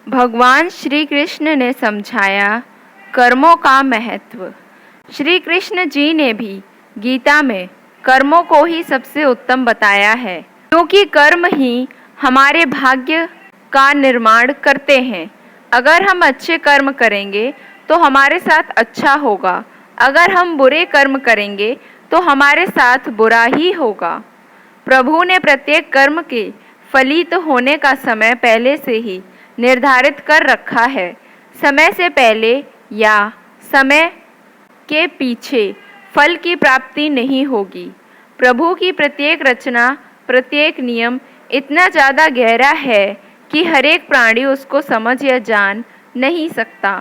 भगवान श्री कृष्ण ने समझाया कर्मों का महत्व। श्री कृष्ण जी ने भी गीता में कर्मों को ही सबसे उत्तम बताया है, क्योंकि कर्म ही हमारे भाग्य का निर्माण करते हैं। अगर हम अच्छे कर्म करेंगे तो हमारे साथ अच्छा होगा, अगर हम बुरे कर्म करेंगे तो हमारे साथ बुरा ही होगा। प्रभु ने प्रत्येक कर्म के फलित होने का समय पहले से ही निर्धारित कर रखा है। समय से पहले या समय के पीछे फल की प्राप्ति नहीं होगी। प्रभु की प्रत्येक रचना, प्रत्येक नियम इतना ज़्यादा गहरा है कि हर एक प्राणी उसको समझ या जान नहीं सकता।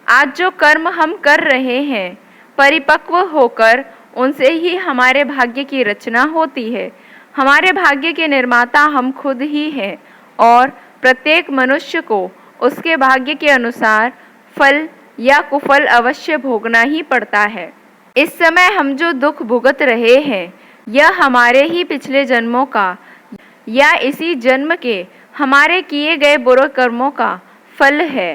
आज जो कर्म हम कर रहे हैं, परिपक्व होकर उनसे ही हमारे भाग्य की रचना होती है। हमारे भाग्य के निर्माता हम खुद ही हैं और प्रत्येक मनुष्य को उसके भाग्य के अनुसार फल या कुफल अवश्य भोगना ही पड़ता है। इस समय हम जो दुख भुगत रहे हैं, यह हमारे ही पिछले जन्मों का या इसी जन्म के हमारे किए गए बुरे कर्मों का फल है।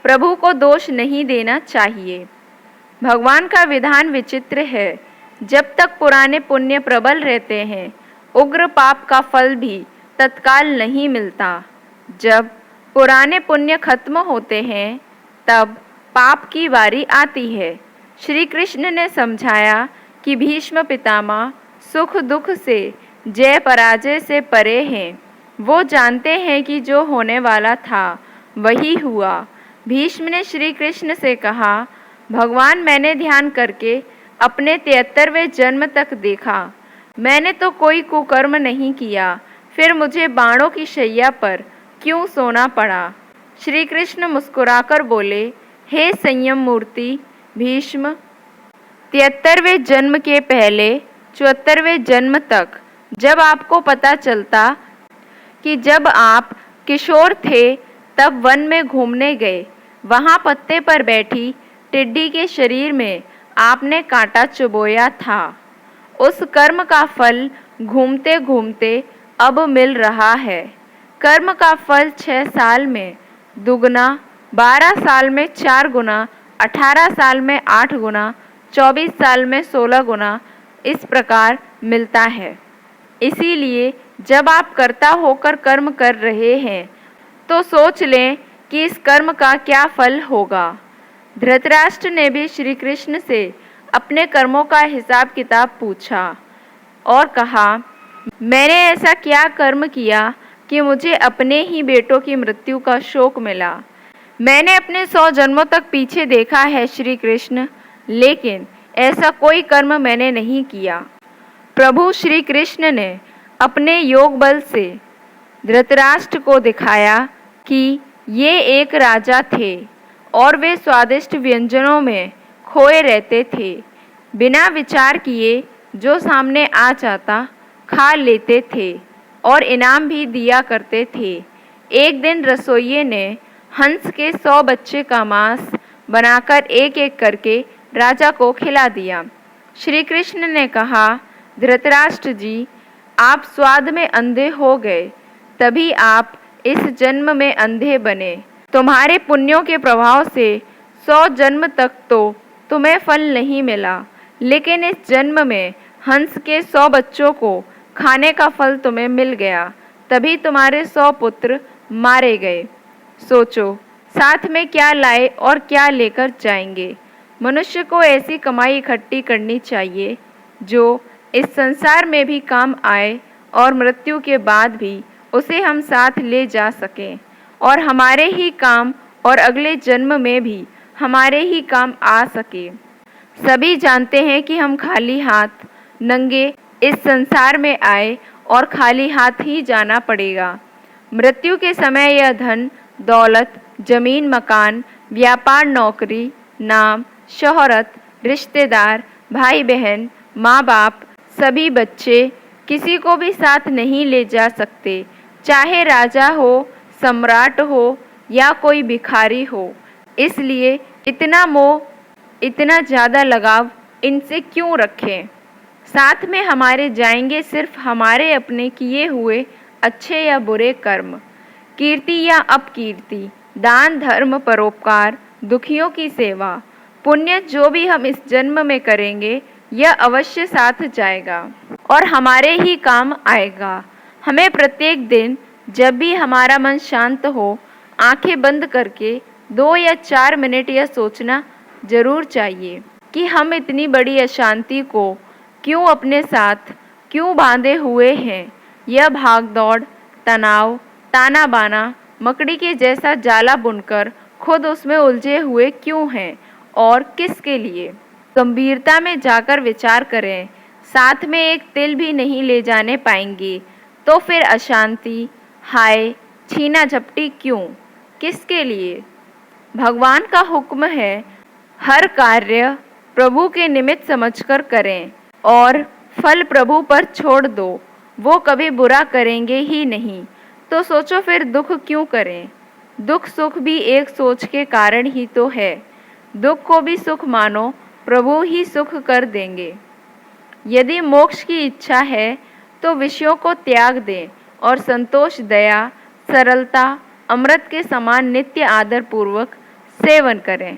प्रभु को दोष नहीं देना चाहिए। भगवान का विधान विचित्र है। जब तक पुराने पुण्य प्रबल रहते हैं, उग्र पाप का फल भी तत्काल नहीं मिलता। जब पुराने पुण्य खत्म होते हैं, तब पाप की बारी आती है। श्री कृष्ण ने समझाया कि भीष्म पितामह सुख दुख से, जय पराजय से परे हैं। वो जानते हैं कि जो होने वाला था वही हुआ। भीष्म ने श्री कृष्ण से कहा, भगवान, मैंने ध्यान करके अपने 73वें जन्म तक देखा। मैंने तो कोई कुकर्म नहीं किया, फिर मुझे बाणों की शैया पर क्यों सोना पड़ा। श्री कृष्ण मुस्कुराकर बोले, हे संयम मूर्ति भीष्म, 73वें जन्म के पहले 74वें जन्म तक जब आपको पता चलता कि जब आप किशोर थे तब वन में घूमने गए, वहाँ पत्ते पर बैठी टिड्डी के शरीर में आपने कांटा चुभोया था। उस कर्म का फल घूमते घूमते अब मिल रहा है। कर्म का फल 6 साल में दुगना, 12 साल में 4 गुना, 18 साल में 8 गुना, 24 साल में 16 गुना इस प्रकार मिलता है। इसीलिए जब आप कर्ता होकर कर्म कर रहे हैं तो सोच लें कि इस कर्म का क्या फल होगा। धृतराष्ट्र ने भी श्री कृष्ण से अपने कर्मों का हिसाब किताब पूछा और कहा, मैंने ऐसा क्या कर्म किया कि मुझे अपने ही बेटों की मृत्यु का शोक मिला। मैंने अपने 100 जन्मों तक पीछे देखा है श्री कृष्ण, लेकिन ऐसा कोई कर्म मैंने नहीं किया। प्रभु श्री कृष्ण ने अपने योग बल से धृतराष्ट्र को दिखाया कि ये एक राजा थे और वे स्वादिष्ट व्यंजनों में खोए रहते थे। बिना विचार किए जो सामने आ जाता खा लेते थे और इनाम भी दिया करते थे। एक दिन रसोइये ने हंस के 100 बच्चे का मांस बनाकर एक एक करके राजा को खिला दिया। श्री कृष्ण ने कहा, धृतराष्ट्र जी, आप स्वाद में अंधे हो गए, तभी आप इस जन्म में अंधे बने। तुम्हारे पुण्यों के प्रभाव से 100 जन्म तक तो तुम्हें फल नहीं मिला, लेकिन इस जन्म में हंस के 100 बच्चों को खाने का फल तुम्हें मिल गया, तभी तुम्हारे 100 पुत्र मारे गए। सोचो, साथ में क्या लाए और क्या लेकर जाएंगे। मनुष्य को ऐसी कमाई इकट्ठी करनी चाहिए जो इस संसार में भी काम आए और मृत्यु के बाद भी उसे हम साथ ले जा सकें और हमारे ही काम और अगले जन्म में भी हमारे ही काम आ सके। सभी जानते हैं कि हम खाली हाथ नंगे इस संसार में आए और खाली हाथ ही जाना पड़ेगा। मृत्यु के समय यह धन दौलत, जमीन मकान, व्यापार नौकरी, नाम शोहरत, रिश्तेदार, भाई बहन, माँ बाप, सभी बच्चे किसी को भी साथ नहीं ले जा सकते, चाहे राजा हो, सम्राट हो या कोई भिखारी हो। इसलिए इतना मोह, इतना ज़्यादा लगाव इनसे क्यों रखें। साथ में हमारे जाएंगे सिर्फ हमारे अपने किए हुए अच्छे या बुरे कर्म, कीर्ति या अपकीर्ति, दान धर्म परोपकार, दुखियों की सेवा, पुण्य जो भी हम इस जन्म में करेंगे यह अवश्य साथ जाएगा और हमारे ही काम आएगा। हमें प्रत्येक दिन जब भी हमारा मन शांत हो, आंखें बंद करके 2 या 4 मिनट यह सोचना जरूर चाहिए कि हम इतनी बड़ी अशांति को क्यों अपने साथ क्यों बांधे हुए हैं। यह भाग दौड़, तनाव, ताना बाना, मकड़ी के जैसा जाला बुनकर खुद उसमें उलझे हुए क्यों हैं और किसके लिए। गंभीरता में जाकर विचार करें, साथ में एक तिल भी नहीं ले जाने पाएंगे तो फिर अशांति, हाय, छीना झपटी क्यों, किसके लिए। भगवान का हुक्म है हर कार्य प्रभु के निमित्त समझकर करें और फल प्रभु पर छोड़ दो, वो कभी बुरा करेंगे ही नहीं। तो सोचो फिर दुख क्यों करें। दुख सुख भी एक सोच के कारण ही तो है। दुख को भी सुख मानो, प्रभु ही सुख कर देंगे। यदि मोक्ष की इच्छा है तो विषयों को त्याग दें और संतोष, दया, सरलता, अमृत के समान नित्य आदर पूर्वक सेवन करें।